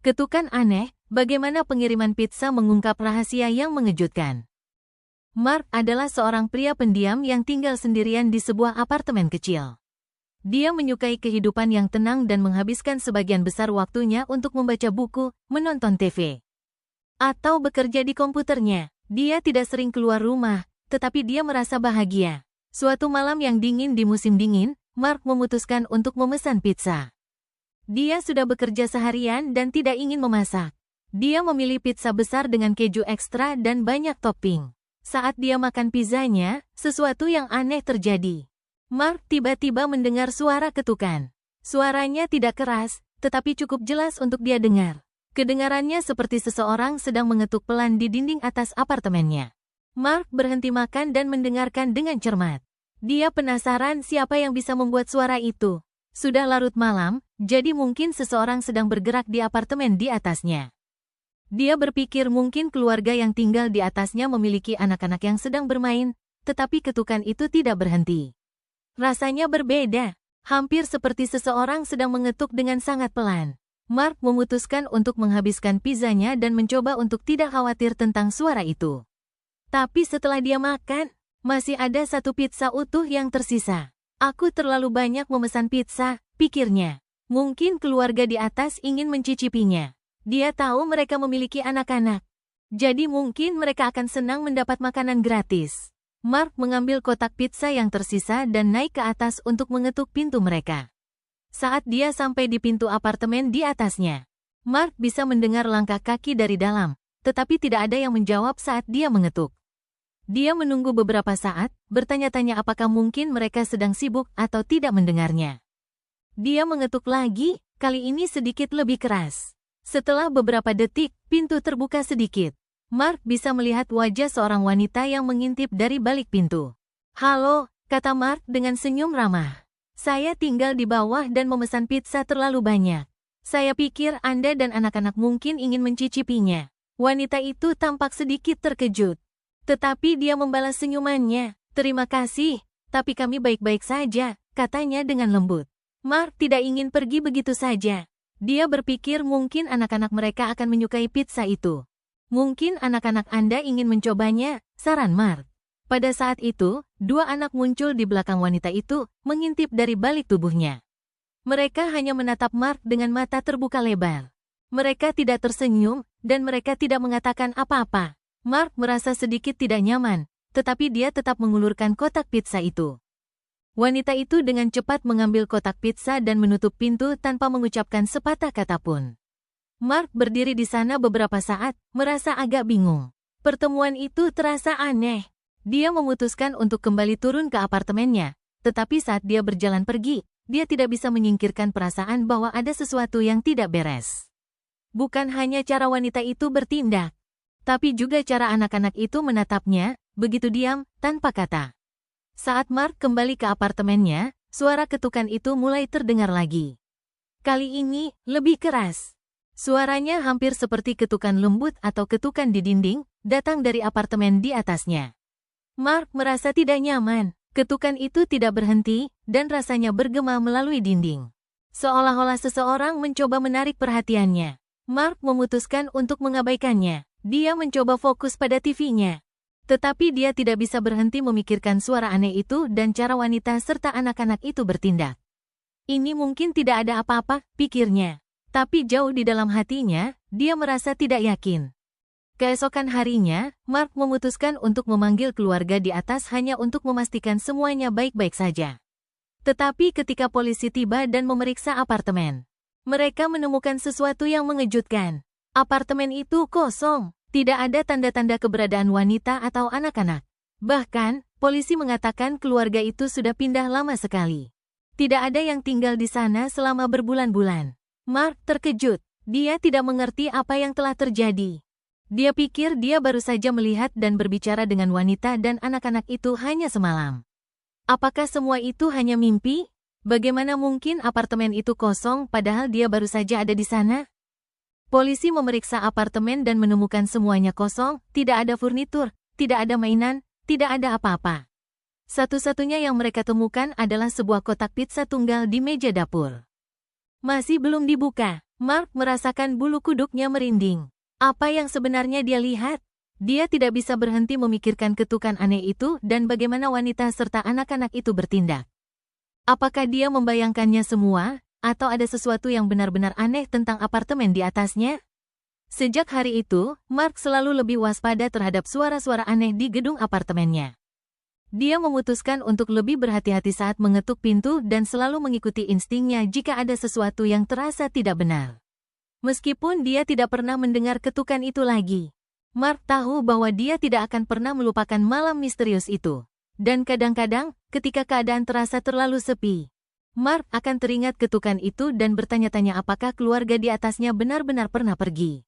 Ketukan aneh, bagaimana pengiriman pizza mengungkap rahasia yang mengejutkan. Mark adalah seorang pria pendiam yang tinggal sendirian di sebuah apartemen kecil. Dia menyukai kehidupan yang tenang dan menghabiskan sebagian besar waktunya untuk membaca buku, menonton TV, atau bekerja di komputernya. Dia tidak sering keluar rumah, tetapi dia merasa bahagia. Suatu malam yang dingin di musim dingin, Mark memutuskan untuk memesan pizza. Dia sudah bekerja seharian dan tidak ingin memasak. Dia memilih pizza besar dengan keju ekstra dan banyak topping. Saat dia makan pizzanya, sesuatu yang aneh terjadi. Mark tiba-tiba mendengar suara ketukan. Suaranya tidak keras, tetapi cukup jelas untuk dia dengar. Kedengarannya seperti seseorang sedang mengetuk pelan di dinding atas apartemennya. Mark berhenti makan dan mendengarkan dengan cermat. Dia penasaran siapa yang bisa membuat suara itu. Sudah larut malam, jadi mungkin seseorang sedang bergerak di apartemen di atasnya. Dia berpikir mungkin keluarga yang tinggal di atasnya memiliki anak-anak yang sedang bermain, tetapi ketukan itu tidak berhenti. Rasanya berbeda, hampir seperti seseorang sedang mengetuk dengan sangat pelan. Mark memutuskan untuk menghabiskan pizzanya dan mencoba untuk tidak khawatir tentang suara itu. Tapi setelah dia makan, masih ada satu pizza utuh yang tersisa. Aku terlalu banyak memesan pizza, pikirnya. Mungkin keluarga di atas ingin mencicipinya. Dia tahu mereka memiliki anak-anak. Jadi mungkin mereka akan senang mendapat makanan gratis. Mark mengambil kotak pizza yang tersisa dan naik ke atas untuk mengetuk pintu mereka. Saat dia sampai di pintu apartemen di atasnya, Mark bisa mendengar langkah kaki dari dalam, tetapi tidak ada yang menjawab saat dia mengetuk. Dia menunggu beberapa saat, bertanya-tanya apakah mungkin mereka sedang sibuk atau tidak mendengarnya. Dia mengetuk lagi, kali ini sedikit lebih keras. Setelah beberapa detik, pintu terbuka sedikit. Mark bisa melihat wajah seorang wanita yang mengintip dari balik pintu. "Halo," kata Mark dengan senyum ramah. "Saya tinggal di bawah dan memesan pizza terlalu banyak. Saya pikir Anda dan anak-anak mungkin ingin mencicipinya." Wanita itu tampak sedikit terkejut. Tetapi dia membalas senyumannya. "Terima kasih, tapi kami baik-baik saja," katanya dengan lembut. Mark tidak ingin pergi begitu saja. Dia berpikir mungkin anak-anak mereka akan menyukai pizza itu. "Mungkin anak-anak Anda ingin mencobanya," saran Mark. Pada saat itu, dua anak muncul di belakang wanita itu, mengintip dari balik tubuhnya. Mereka hanya menatap Mark dengan mata terbuka lebar. Mereka tidak tersenyum, dan mereka tidak mengatakan apa-apa. Mark merasa sedikit tidak nyaman, tetapi dia tetap mengulurkan kotak pizza itu. Wanita itu dengan cepat mengambil kotak pizza dan menutup pintu tanpa mengucapkan sepatah kata pun. Mark berdiri di sana beberapa saat, merasa agak bingung. Pertemuan itu terasa aneh. Dia memutuskan untuk kembali turun ke apartemennya, tetapi saat dia berjalan pergi, dia tidak bisa menyingkirkan perasaan bahwa ada sesuatu yang tidak beres. Bukan hanya cara wanita itu bertindak, tapi juga cara anak-anak itu menatapnya, begitu diam, tanpa kata. Saat Mark kembali ke apartemennya, suara ketukan itu mulai terdengar lagi. Kali ini, lebih keras. Suaranya hampir seperti ketukan lembut atau ketukan di dinding, datang dari apartemen di atasnya. Mark merasa tidak nyaman. Ketukan itu tidak berhenti, dan rasanya bergema melalui dinding. Seolah-olah seseorang mencoba menarik perhatiannya. Mark memutuskan untuk mengabaikannya. Dia mencoba fokus pada TV-nya. Tetapi dia tidak bisa berhenti memikirkan suara aneh itu dan cara wanita serta anak-anak itu bertindak. Ini mungkin tidak ada apa-apa, pikirnya. Tapi jauh di dalam hatinya, dia merasa tidak yakin. Keesokan harinya, Mark memutuskan untuk memanggil keluarga di atas hanya untuk memastikan semuanya baik-baik saja. Tetapi ketika polisi tiba dan memeriksa apartemen, mereka menemukan sesuatu yang mengejutkan. Apartemen itu kosong. Tidak ada tanda-tanda keberadaan wanita atau anak-anak. Bahkan, polisi mengatakan keluarga itu sudah pindah lama sekali. Tidak ada yang tinggal di sana selama berbulan-bulan. Mark terkejut. Dia tidak mengerti apa yang telah terjadi. Dia pikir dia baru saja melihat dan berbicara dengan wanita dan anak-anak itu hanya semalam. Apakah semua itu hanya mimpi? Bagaimana mungkin apartemen itu kosong padahal dia baru saja ada di sana? Polisi memeriksa apartemen dan menemukan semuanya kosong, tidak ada furnitur, tidak ada mainan, tidak ada apa-apa. Satu-satunya yang mereka temukan adalah sebuah kotak pizza tunggal di meja dapur. Masih belum dibuka. Mark merasakan bulu kuduknya merinding. Apa yang sebenarnya dia lihat? Dia tidak bisa berhenti memikirkan ketukan aneh itu dan bagaimana wanita serta anak-anak itu bertindak. Apakah dia membayangkannya semua, atau ada sesuatu yang benar-benar aneh tentang apartemen di atasnya? Sejak hari itu, Mark selalu lebih waspada terhadap suara-suara aneh di gedung apartemennya. Dia memutuskan untuk lebih berhati-hati saat mengetuk pintu dan selalu mengikuti instingnya jika ada sesuatu yang terasa tidak benar. Meskipun dia tidak pernah mendengar ketukan itu lagi, Mark tahu bahwa dia tidak akan pernah melupakan malam misterius itu. Dan kadang-kadang, ketika keadaan terasa terlalu sepi, Mark akan teringat ketukan itu dan bertanya-tanya apakah keluarga di atasnya benar-benar pernah pergi.